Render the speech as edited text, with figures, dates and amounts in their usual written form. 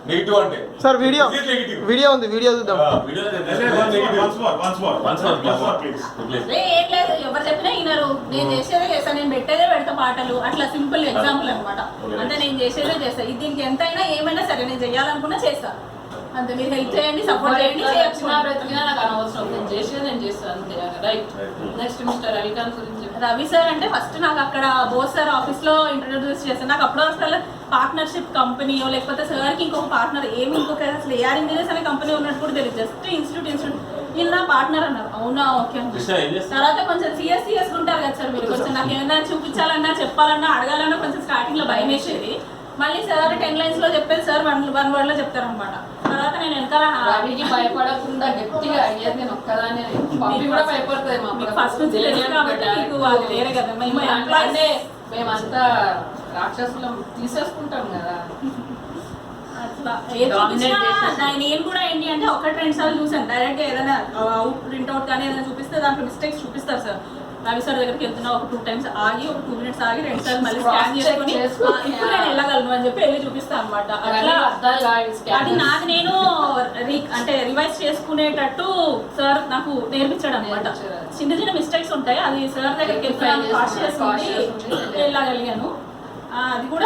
Negative అంటే sir video ఉంది, video చూద్దాం. ఏం లేదు, ఎవరు చెప్పినా వినరు. నేను చేసేదే చేస్తాను, నేను పెట్టేదే పెడతా పాటలు. అట్లా సింపుల్ ఎగ్జాంపుల్ అనమాట. అంటే నేను చేసేదే చేస్తాను. దీనికి ఎంతైనా ఏమైనా సరే నేను చేయాలనుకున్నా చేస్తాను. అంతే, మీరు హెల్ప్ చేయండి, సపోర్ట్ చేయండి. నాకు అనవసరం, నేను చేసేది నేను చేస్తాను అంతే. రైట్. నెక్స్ట్ మిస్టర్ రవికాంత్ గురించి. రవి సార్ అంటే ఫస్ట్ నాకు అక్కడ బోస్ సార్ ఆఫీస్ లో ఇంట్రొడ్యూస్ చేస్తాను. నాకు అప్పుడు అసలు పార్ట్నర్షిప్ కంపెనీయో లేకపోతే సార్కి ఇంకొక పార్ట్నర్ ఇంకొక అసలు ఏఆర్ ఇంజనీర్స్ అనే కంపెనీ ఉన్నట్టు కూడా తెలియదు. జస్ట్ ఇన్స్టిట్యూట్ వీళ్ళు నా పార్ట్నర్ అన్నారు. అవునా, ఓకే. తర్వాత కొంచెం సీరియస్ ఉంటారు కదా సార్ మీరు. కొంచెం నాకు ఏమైనా చూపించాలన్నా చెప్పాలన్నా అడగాలన్నా కొంచెం స్టార్టింగ్ లో భయం వేసేది. మళ్ళీ సార్ 10 lines లో చెప్పేది సార్ 1 word లో చెప్తారనమాట. తర్వాత నేను వెనకాల రవికి భయపడకుండా గట్టిగా అయ్యేది నేను ఒక్కదాన్ని. కూడా భయపడుతుంది ఫస్ట్ నుంచి తెలియదు కాబట్టి మీకు అది వేరే కదా. మేమంతా రాక్షసులం తీసేసుకుంటాం కదా. అట్లా నేను కూడా ఏంటి అంటే 1-2 సార్లు చూసాను. డైరెక్ట్ గా ఏదైనా ప్రింట్ అవుట్ కానీ ఏదైనా చూపిస్తే దాంట్లో మిస్టేక్స్ చూపిస్తారు సార్. రవి సార్ దగ్గరికి వెళ్తున్నా ఒక 2 times ఆగి, ఒక 2 minutes ఆగి 2 సార్లు మళ్ళీ స్కాన్ చేసుకుని ఇప్పుడు నేను వెళ్ళగలను అని చెప్పి వెళ్ళి చూపిస్తాను అనమాట. అట్లా అది నాకు నేను అంటే రివైజ్ చేసుకునేటట్టు సార్ నాకు నేర్పించాడు అనమాట. చిన్న మిస్టేక్స్ ఉంటాయి, అది సార్ దగ్గరికి వెళ్ళి పాస్ చేసుకుని వెళ్ళగలిగాను. అది కూడా